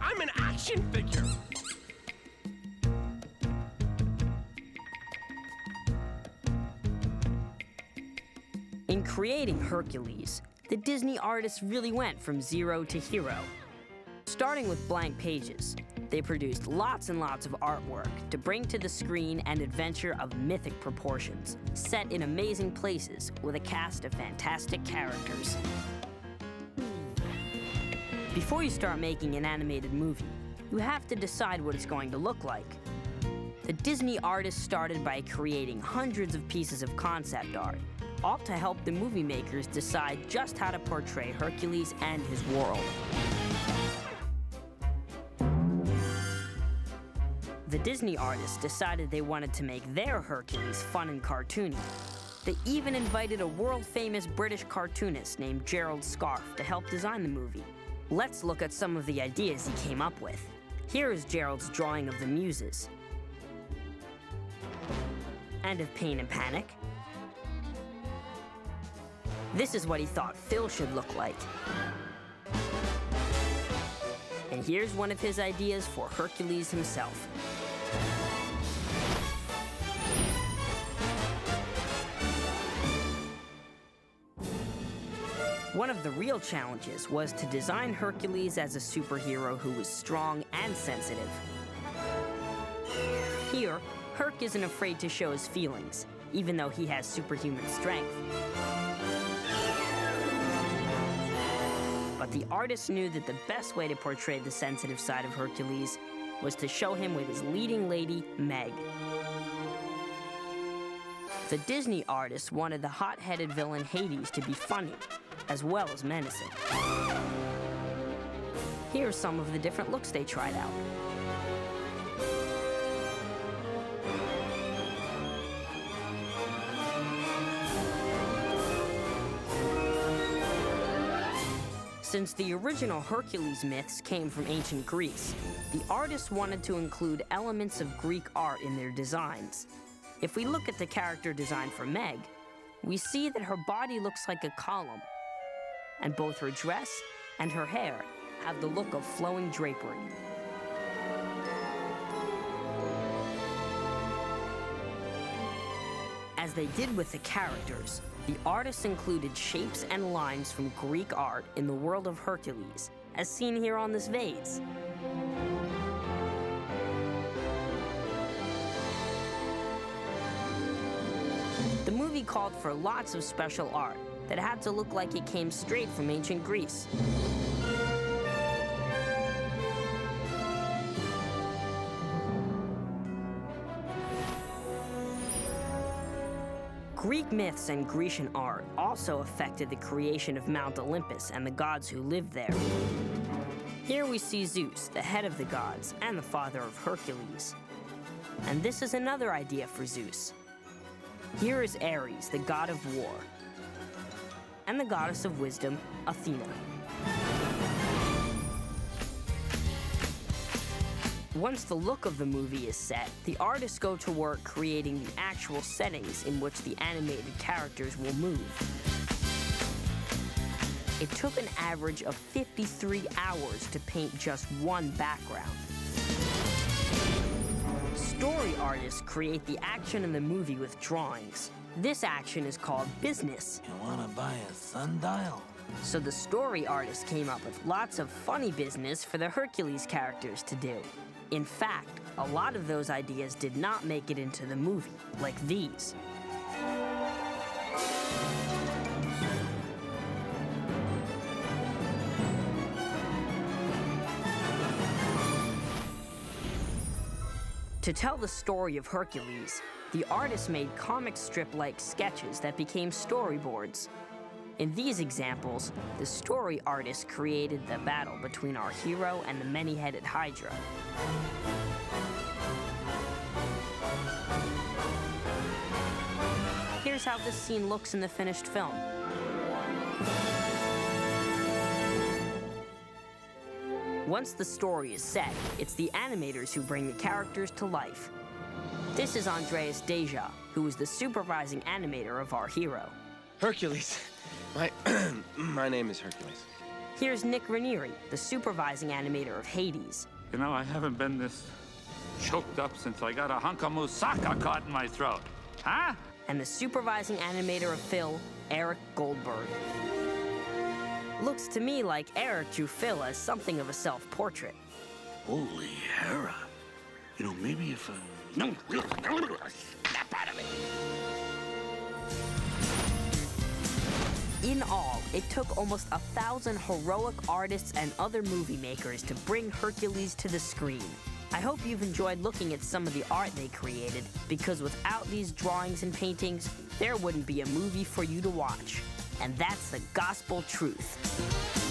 I'm an action figure. In creating Hercules, the Disney artists really went from zero to hero. Starting with blank pages, they produced lots and lots of artwork to bring to the screen an adventure of mythic proportions, set in amazing places with a cast of fantastic characters. Before you start making an animated movie, you have to decide what it's going to look like. The Disney artists started by creating hundreds of pieces of concept art, all to help the movie makers decide just how to portray Hercules and his world. The Disney artists decided they wanted to make their Hercules fun and cartoony. They even invited a world-famous British cartoonist named Gerald Scarfe to help design the movie. Let's look at some of the ideas he came up with. Here is Gerald's drawing of the Muses, and of Pain and Panic. This is what he thought Phil should look like. And here's one of his ideas for Hercules himself. One of the real challenges was to design Hercules as a superhero who was strong and sensitive. Here, Herc isn't afraid to show his feelings, even though he has superhuman strength. But the artists knew that the best way to portray the sensitive side of Hercules was to show him with his leading lady, Meg. The Disney artists wanted the hot-headed villain Hades to be funny, as well as menacing. Here are some of the different looks they tried out. Since the original Hercules myths came from ancient Greece, the artists wanted to include elements of Greek art in their designs. If we look at the character design for Meg, we see that her body looks like a column, and both her dress and her hair have the look of flowing drapery. As they did with the characters, the artists included shapes and lines from Greek art in the world of Hercules, as seen here on this vase. The movie called for lots of special art that had to look like it came straight from ancient Greece. Greek myths and Grecian art also affected the creation of Mount Olympus and the gods who lived there. Here we see Zeus, the head of the gods and the father of Hercules. And this is another idea for Zeus. Here is Ares, the god of war, and the goddess of wisdom, Athena. Once the look of the movie is set, the artists go to work creating the actual settings in which the animated characters will move. It took an average of 53 hours to paint just one background. Story artists create the action in the movie with drawings. This action is called business. You wanna buy a sundial? So the story artists came up with lots of funny business for the Hercules characters to do. In fact, a lot of those ideas did not make it into the movie, like these. To tell the story of Hercules, the artists made comic strip-like sketches that became storyboards. In these examples, the story artists created the battle between our hero and the many-headed Hydra. Here's how this scene looks in the finished film. Once the story is set, it's the animators who bring the characters to life. This is Andreas Deja, who is the supervising animator of our hero. Hercules. My name is Hercules. Here's Nick Raniere, the supervising animator of Hades. You know, I haven't been this choked up since I got a hunk of moussaka caught in my throat. Huh? And the supervising animator of Phil, Eric Goldberg. Looks to me like Eric drew Phil as something of a self-portrait. Holy Hera. You know, maybe if no, snap out of it. In all, it took almost 1,000 heroic artists and other movie makers to bring Hercules to the screen. I hope you've enjoyed looking at some of the art they created, because without these drawings and paintings, there wouldn't be a movie for you to watch. And that's the gospel truth.